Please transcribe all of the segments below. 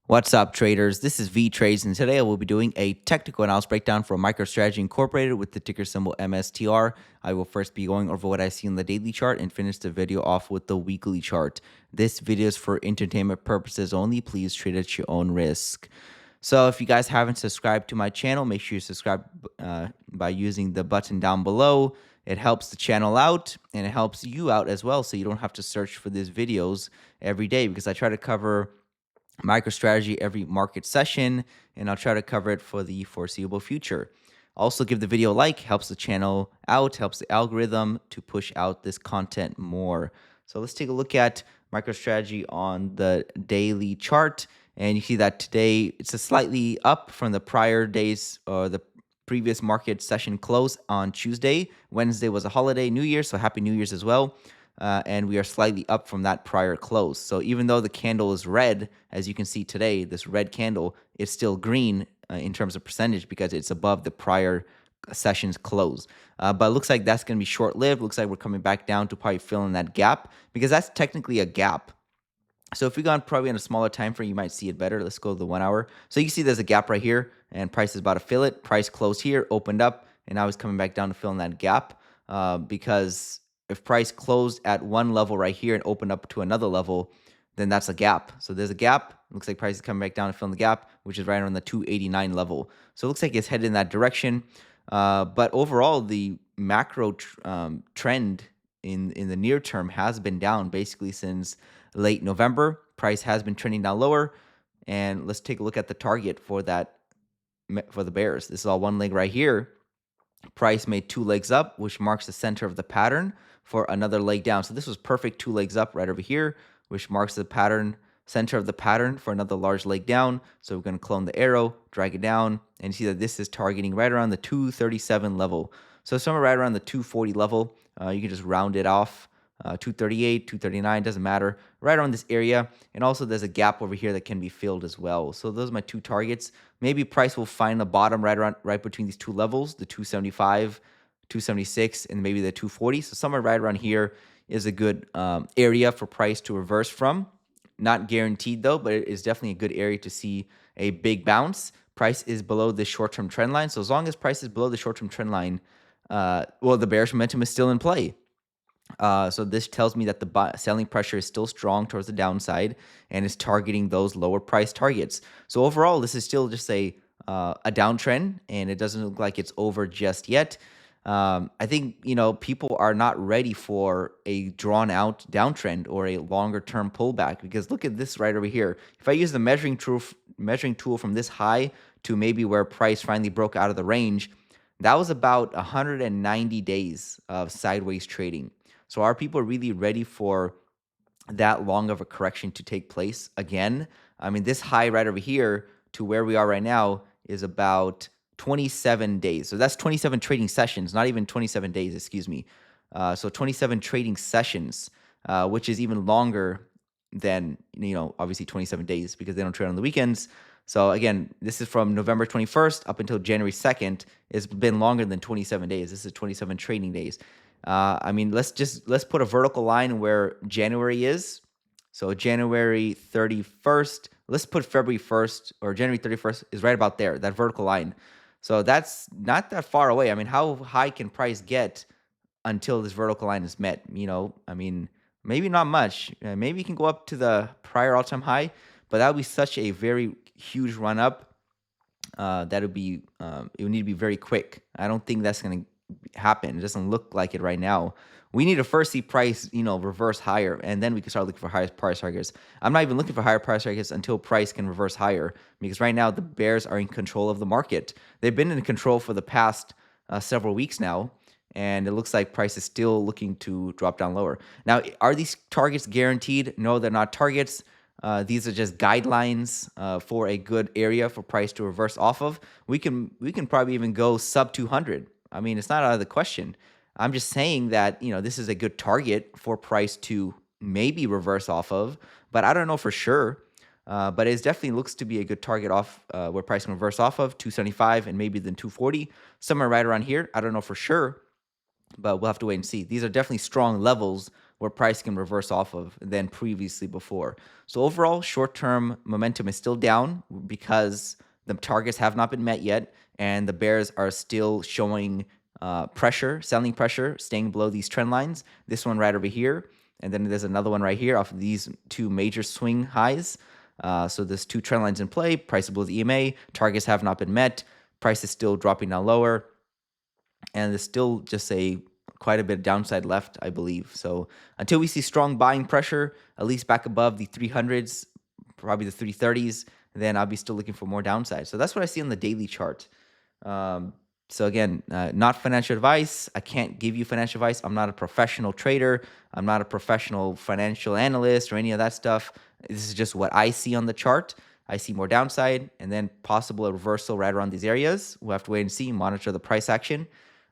What's up, traders? This is Vee Trades, and today I will be doing a technical analysis breakdown for MicroStrategy Incorporated with the ticker symbol MSTR. I will first be going over what I see on the daily chart and finish the video off with the weekly chart. This video is for entertainment purposes only. Please trade at your own risk. So if you guys haven't subscribed to my channel, make sure you subscribe by using the button down below. It helps the channel out, and it helps you out as well, so you don't have to search for these videos every day, because I try to cover MicroStrategy every market session, and I'll try to cover it for the foreseeable future. Also, give the video a like, helps the channel out, helps the algorithm to push out this content more. So let's take a look at MicroStrategy on the daily chart, and you see that today it's a slightly up from the prior days or the previous market session close on Tuesday. Wednesday was a holiday, New Year's, so Happy New Year's as well. And we are slightly up from that prior close. So even though the candle is red, as you can see today, this red candle is still green in terms of percentage because it's above the prior session's close. But it looks like that's going to be short-lived. Looks like we're coming back down to probably fill in that gap, because that's technically a gap. So if we go on probably on a smaller time frame, you might see it better. Let's go to the 1 hour. So you see there's a gap right here, and price is about to fill it. Price closed here, opened up, and now it's coming back down to fill in that gap because if price closed at one level right here and opened up to another level, then that's a gap. So there's a gap. Looks like price is coming back down to fill in the gap, which is right around the 289 level. So it looks like it's headed in that direction. But overall, the macro trend in the near term has been down basically since late November. Price has been trending down lower. And let's take a look at the target for that for the bears. This is all one leg right here. Price made two legs up, which marks the center of the pattern for another leg down. So this was perfect, two legs up right over here, which marks the pattern, center of the pattern for another large leg down. So we're going to clone the arrow, drag it down, and you see that this is targeting right around the 237 level. So somewhere right around the 240 level, you can just round it off. 238, 239, doesn't matter, right around this area. And also there's a gap over here that can be filled as well. So those are my two targets. Maybe price will find the bottom right between these two levels, the 275, 276, and maybe the 240. So somewhere right around here is a good area for price to reverse from. Not guaranteed though, but it is definitely a good area to see a big bounce. Price is below the short-term trend line. So as long as price is below the short-term trend line, well, the bearish momentum is still in play. So this tells me that the selling pressure is still strong towards the downside and is targeting those lower price targets. So overall, this is still just a downtrend, and it doesn't look like it's over just yet. I think people are not ready for a drawn out downtrend or a longer term pullback, because look at this right over here. If I use the measuring tool from this high to maybe where price finally broke out of the range, that was about 190 days of sideways trading. So are people really ready for that long of a correction to take place again? I mean, this high right over here to where we are right now is about 27 days. So that's 27 trading sessions, not even 27 days, excuse me. So 27 trading sessions, which is even longer than, obviously 27 days, because they don't trade on the weekends. So again, this is from November 21st up until January 2nd. It's been longer than 27 days. This is 27 trading days. I mean, let's put a vertical line where January is. So January 31st, let's put February 1st or January 31st is right about there, that vertical line. So that's not that far away. I mean, how high can price get until this vertical line is met? I mean, maybe not much. Maybe you can go up to the prior all-time high, but that would be such a very huge run up. That would be, it would need to be very quick. I don't think that's going to happen. It doesn't look like it right now. We need to first see price, reverse higher, and then we can start looking for higher price targets. I'm not even looking for higher price targets until price can reverse higher, because right now the bears are in control of the market. They've been in control for the past several weeks now, and it looks like price is still looking to drop down lower. Now, are these targets guaranteed? No, they're not targets. These are just guidelines for a good area for price to reverse off of. We can probably even go sub 200. I mean, it's not out of the question. I'm just saying that, this is a good target for price to maybe reverse off of, but I don't know for sure. But it definitely looks to be a good target off where price can reverse off of 275 and maybe then 240, somewhere right around here. I don't know for sure, but we'll have to wait and see. These are definitely strong levels where price can reverse off of than previously before. So overall, short-term momentum is still down because the targets have not been met yet, and the bears are still showing pressure, selling pressure, staying below these trend lines. This one right over here, and then there's another one right here off of these two major swing highs. So there's two trend lines in play. Price is below the EMA. Targets have not been met. Price is still dropping down lower, and there's still just quite a bit of downside left, I believe. So until we see strong buying pressure, at least back above the 300s, probably the 330s, then I'll be still looking for more downside. So that's what I see on the daily chart. So again, not financial advice. I can't give you financial advice. I'm not a professional trader. I'm not a professional financial analyst or any of that stuff. This is just what I see on the chart. I see more downside and then possible a reversal right around these areas. We'll have to wait and see, monitor the price action.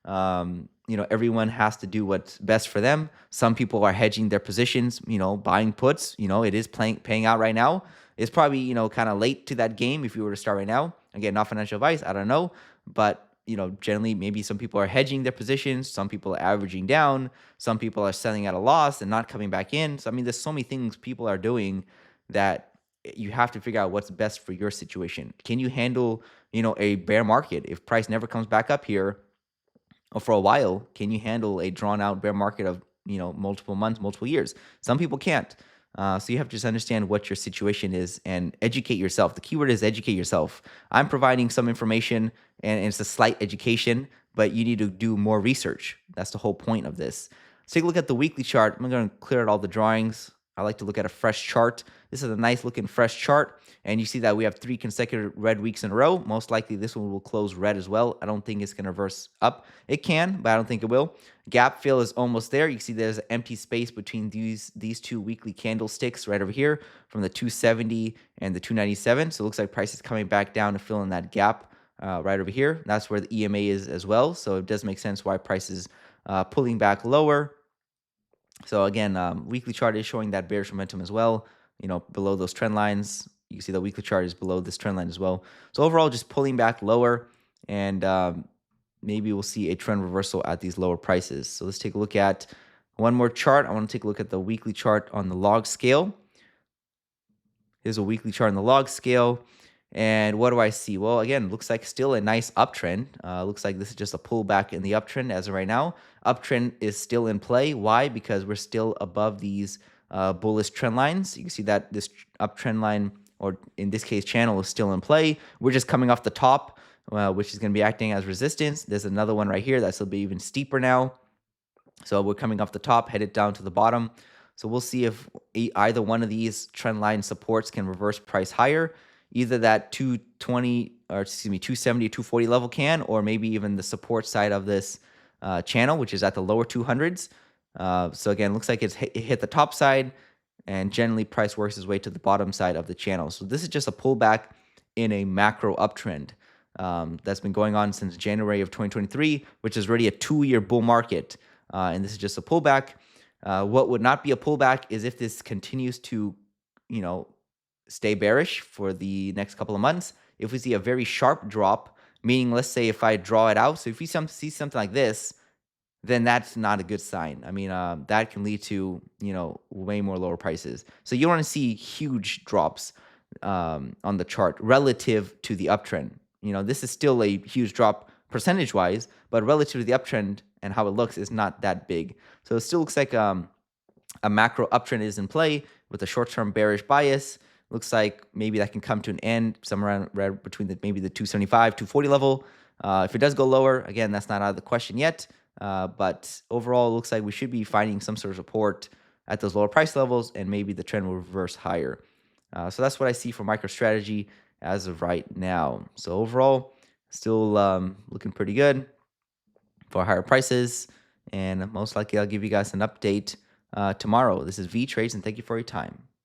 Everyone has to do what's best for them. Some people are hedging their positions, buying puts. It is paying out right now. It's probably, kind of late to that game if you were to start right now. Again, not financial advice. I don't know. But, generally, maybe some people are hedging their positions. Some people are averaging down. Some people are selling at a loss and not coming back in. So, there's so many things people are doing that you have to figure out what's best for your situation. Can you handle, a bear market? If price never comes back up here, or for a while, can you handle a drawn out bear market of, multiple months, multiple years? Some people can't. So you have to just understand what your situation is and educate yourself. The keyword is educate yourself. I'm providing some information and it's a slight education, but you need to do more research. That's the whole point of this. Let's take a look at the weekly chart. I'm going to clear out all the drawings. I like to look at a fresh chart. This is a nice looking fresh chart. And you see that we have 3 consecutive red weeks in a row. Most likely this one will close red as well. I don't think it's going to reverse up. It can, but I don't think it will. Gap fill is almost there. You see there's an empty space between these two weekly candlesticks right over here from the 270 and the 297. So it looks like price is coming back down to fill in that gap right over here. That's where the EMA is as well. So it does make sense why price is pulling back lower. So again, weekly chart is showing that bearish momentum as well, below those trend lines. You can see the weekly chart is below this trend line as well. So overall, just pulling back lower, and maybe we'll see a trend reversal at these lower prices. So let's take a look at one more chart. I want to take a look at the weekly chart on the log scale. Here's a weekly chart on the log scale. And what do I see? Well, again, looks like still a nice uptrend. Looks like this is just a pullback in the uptrend as of right now. Uptrend is still in play. Why? Because we're still above these bullish trend lines. You can see that this uptrend line, or in this case, channel, is still in play. We're just coming off the top, which is going to be acting as resistance. There's another one right here that's will be even steeper now. So we're coming off the top, headed down to the bottom. So we'll see if either one of these trend line supports can reverse price higher. Either that 270 or 240 level can, or maybe even the support side of this channel, which is at the lower 200s. So again, looks like it hit the top side, and generally price works its way to the bottom side of the channel. So this is just a pullback in a macro uptrend that's been going on since January of 2023, which is already a 2-year bull market. And this is just a pullback. What would not be a pullback is if this continues to, stay bearish for the next couple of months. If we see a very sharp drop, meaning let's say if I draw it out, so if we see something like this, then that's not a good sign. That can lead to, way more lower prices. So you don't want to see huge drops on the chart relative to the uptrend. This is still a huge drop percentage-wise, but relative to the uptrend and how it looks is not that big. So it still looks like a macro uptrend is in play with a short-term bearish bias. Looks like maybe that can come to an end somewhere around between maybe the 275, 240 level. If it does go lower, again, that's not out of the question yet. But overall, it looks like we should be finding some sort of support at those lower price levels, and maybe the trend will reverse higher. So that's what I see for MicroStrategy as of right now. So overall, still looking pretty good for higher prices. And most likely, I'll give you guys an update tomorrow. This is Vee Trades, and thank you for your time.